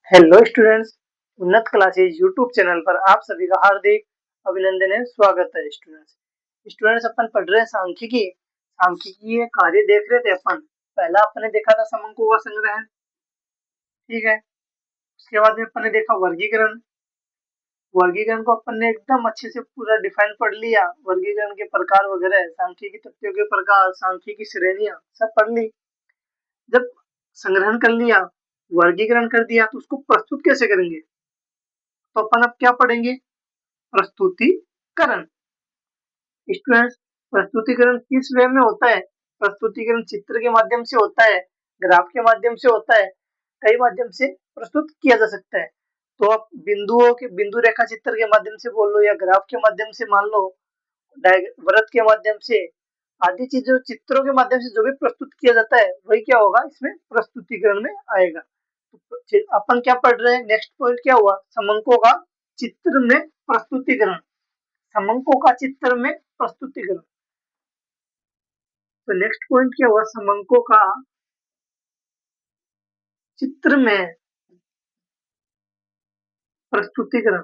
Hello students. उन्नत classes YouTube channel पर आप सभी का हार्दिक अभिनंदन है, स्वागत है। स्टूडेंट्स अपन पढ़ रहे हैं सांख्यिकी। सांख्यिकी ये कार्य देख रहे थे अपन। पहला अपन ने देखा था समंकों का संग्रहण, ठीक है। उसके बाद में अपन ने देखा वर्गीकरण। वर्गीकरण को अपन ने एकदम अच्छे से पूरा डिफाइन पढ़ लिया। वर्गीकरण के प्रकार वगैरह, सांख्यिकी तथ्यों के प्रकार, सांख्यिकी श्रेणियां सब पढ़ ली। जब संग्रहण कर लिया, वर्गीकरण कर दिया, तो उसको प्रस्तुत कैसे करेंगे? तो अपन अब क्या पढ़ेंगे? प्रस्तुतिकरण। स्टूडेंट्स, प्रस्तुतिकरण किस वे में होता है? प्रस्तुतिकरण चित्र के माध्यम से होता है, ग्राफ के माध्यम से होता है, कई माध्यम से प्रस्तुत किया जा सकता है। तो आप बिंदुओं के बिंदु रेखा चित्र के माध्यम से बोल लो या ग्राफ के माध्यम से मान लो, वृत्त के माध्यम से, आदि चीजों चित्रों के माध्यम से जो भी प्रस्तुत किया जाता है वही क्या होगा, इसमें प्रस्तुतिकरण में आएगा। तो अपन क्या पढ़ रहे हैं? नेक्स्ट पॉइंट क्या हुआ? समंकों का चित्र में प्रस्तुतिकरण। समंकों का चित्र में प्रस्तुतिकरण। तो नेक्स्ट पॉइंट क्या हुआ? समंकों का चित्र में प्रस्तुतिकरण।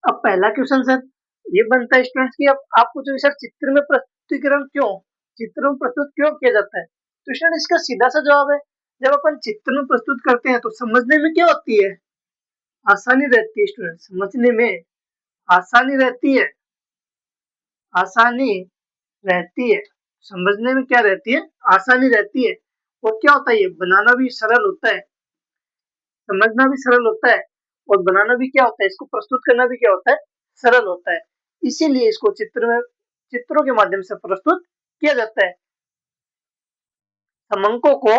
अब पहला क्वेश्चन सर ये बनता है स्टूडेंट्स की, अब आप पूछोगे सर चित्र में प्रस्तुतिकरण क्यों, चित्र में प्रस्तुत क्यों किया जाता है? तो स्टूडेंट इसका सीधा सा जवाब है, जब अपन चित्र में प्रस्तुत करते हैं तो समझने में क्या होती है? आसानी रहती है स्टूडेंट, समझने में आसानी रहती है। आसानी रहती है, समझने में क्या रहती है? आसानी रहती है। और क्या होता है, ये बनाना भी सरल होता है, समझना भी सरल होता है, और बनाना भी क्या होता है, इसको प्रस्तुत करना भी क्या होता है? सरल होता है। इसीलिए इसको चित्रों के माध्यम से प्रस्तुत किया जाता है। समंकों को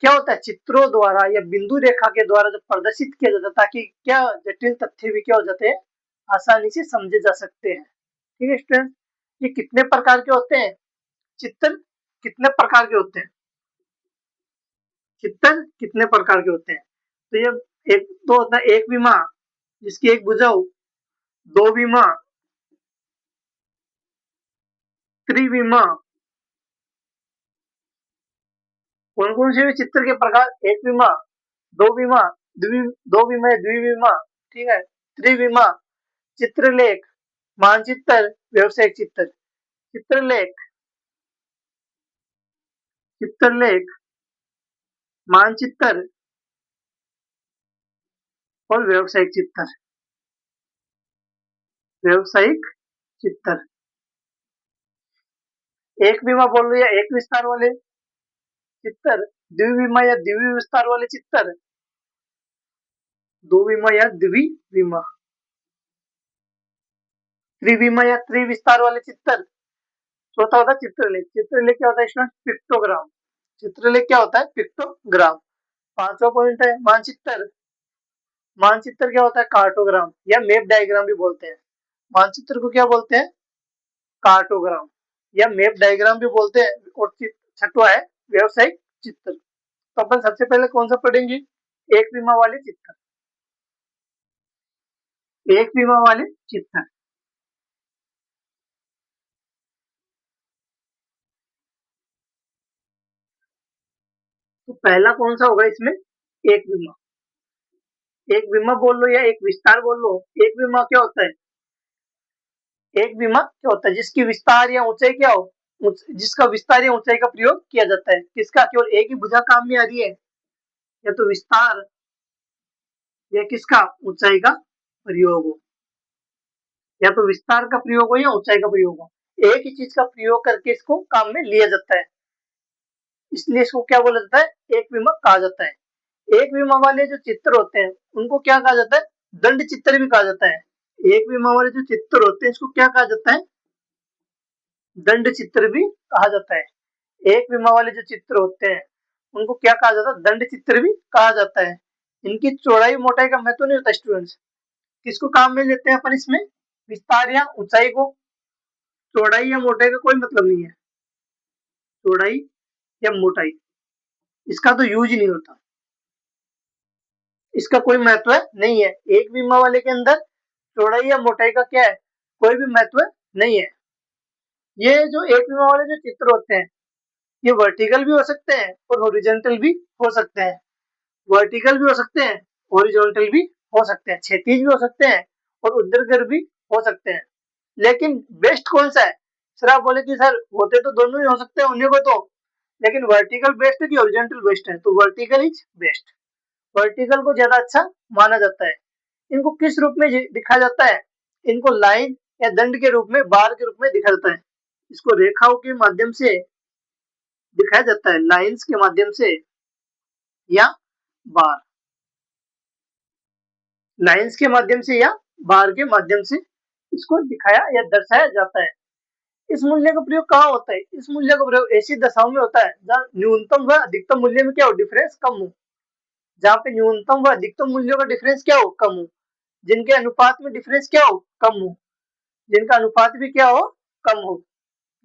क्या होता है, चित्रों द्वारा या बिंदु रेखा के द्वारा जब प्रदर्शित किया जाता है, ताकि क्या जटिल तथ्य भी क्या हो जाते हैं, आसानी से समझे जा सकते हैं। ठीक है स्टूडेंट, ये कितने प्रकार के होते हैं? चित्र कितने प्रकार के होते हैं? चित्र कितने प्रकार के होते हैं? तो ये एक तो होता है एक विमा, जिसकी एक भुजाऊ, दो विमा, त्रिविमा। कौन कौन से भी चित्र के प्रकार? एक विमा, दो विमा, दो विमा, द्विविमा, ठीक है, त्रिविमा, चित्रलेख, मानचित्र, व्यवसायिक चित्र। चित्रलेख, चित्रलेख, मानचित्र और व्यवसायिक चित्र। व्यवसायिक चित्र। एक विमा बोल लो या एक विस्तार वाले चित्र, द्विविमा या द्वि विस्तार वाले चित्र, दो विमा या द्विविमा, त्रिविमा या त्रिविस्तार वाले चित्र। चौथा होता है चित्रलेख। चित्रलेख क्या होता है स्टूडेंट? पिक्टोग्राम। चित्रलेख क्या होता है? पिक्टोग्राम। पांचवा पॉइंट है मानचित्र। मानचित्र क्या होता है? कार्टोग्राम या मैप डायग्राम भी बोलते हैं। मानचित्र को क्या बोलते हैं? कार्टोग्राम या मैप डायग्राम भी बोलते हैं। और छठवा है व्यवसायिक चित्र। तो अपन सबसे पहले कौन सा पढ़ेंगे? एक विमा वाले चित्र। एक विमा वाले चित्र। तो पहला कौन सा होगा इसमें? एक विमा। एक विमा बोल लो या एक विस्तार बोल लो। एक विमा क्या होता है? एक विमा क्या होता है? जिसकी विस्तार या ऊंचाई क्या हो, जिसका विस्तार या ऊंचाई का प्रयोग किया जाता है। किसका? केवल एक ही भुजा काम में आ रही है, या तो विस्तार या किसका? ऊंचाई का प्रयोग हो, या तो विस्तार का प्रयोग हो या ऊंचाई का प्रयोग हो। एक ही चीज का प्रयोग करके इसको काम में लिया जाता है, इसलिए इसको क्या बोला जाता है? एक विमा कहा जाता है। एक विमा वाले जो चित्र होते हैं उनको क्या कहा जाता है? दंड चित्र भी कहा जाता है। एक विमा वाले जो चित्र होते हैं इसको क्या कहा जाता है? दंड चित्र भी कहा जाता है। एक विमा वाले जो चित्र होते हैं उनको क्या कहा जाता है? दंड चित्र भी कहा जाता है। इनकी चौड़ाई मोटाई का महत्व नहीं होता स्टूडेंट्स। किसको काम में लेते हैं अपन इसमें? विस्तार या ऊंचाई को। चौड़ाई या मोटाई का कोई मतलब नहीं है। चौड़ाई या मोटाई, इसका तो यूज ही नहीं होता, इसका कोई महत्व नहीं है। एक विमा वाले के अंदर चौड़ाई या मोटाई का क्या है? कोई भी महत्व नहीं है। ये जो एक विमा वाले जो चित्र होते हैं ये वर्टिकल भी हो सकते हैं और हॉरिजॉन्टल भी हो सकते हैं। वर्टिकल भी हो सकते हैं, हॉरिजॉन्टल भी हो सकते हैं, क्षैतिज भी हो सकते हैं और ऊर्ध्वाधर भी हो सकते हैं। लेकिन बेस्ट कौन सा है? सर आप बोले कि सर होते तो दोनों ही हो सकते हैं उन्हीं को तो, लेकिन वर्टिकल बेस्ट है कि हॉरिजॉन्टल बेस्ट है? तो वर्टिकल इज बेस्ट। वर्टिकल को ज्यादा अच्छा माना जाता है। इनको किस रूप में दिखा जाता है? इनको लाइन या दंड के रूप में, बार के रूप में दिखा जाता है। इसको रेखाओं के माध्यम से दिखाया जाता है, लाइंस के माध्यम से या बार, लाइंस के माध्यम से या बार के माध्यम से इसको दिखाया या दर्शाया जाता है। इस मूल्य का प्रयोग कहाँ होता है? इस मूल्य का प्रयोग ऐसी दशाओं में होता है जहाँ न्यूनतम व अधिकतम मूल्य में क्या हो, डिफरेंस कम हो। जहाँ पे न्यूनतम व अधिकतम मूल्यों का डिफरेंस क्या हो, कम हो। जिनके अनुपात में डिफरेंस क्या हो, कम हो। जिनका अनुपात भी क्या हो, कम हो।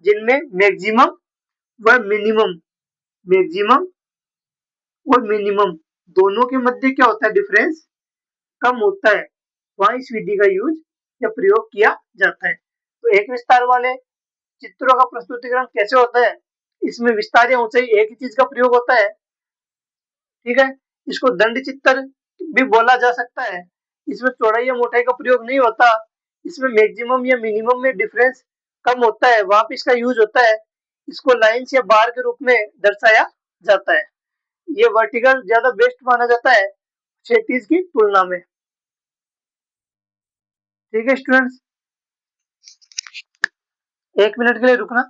जिनमें मैक्सिमम व मिनिमम, मैक्सिमम और मिनिमम दोनों के मध्य क्या होता है, डिफरेंस कम होता है, वहां इस विधि का यूज या प्रयोग किया जाता है। तो एक विस्तार वाले चित्रों का प्रस्तुतिकरण कैसे होता है? इसमें विस्तार या ऊंचाई एक ही चीज का प्रयोग होता है, ठीक है। इसको दंड चित्र भी बोला जा सकता है। इसमें चौड़ाई या मोटाई का प्रयोग नहीं होता। इसमें मैक्सिमम या मिनिमम में डिफरेंस कम होता है, वहां पे इसका यूज होता है। इसको लाइंस या बार के रूप में दर्शाया जाता है। ये वर्टिकल ज्यादा बेस्ट माना जाता है क्षैतिज की तुलना में। ठीक है स्टूडेंट्स, 1 मिनट के लिए रुकना।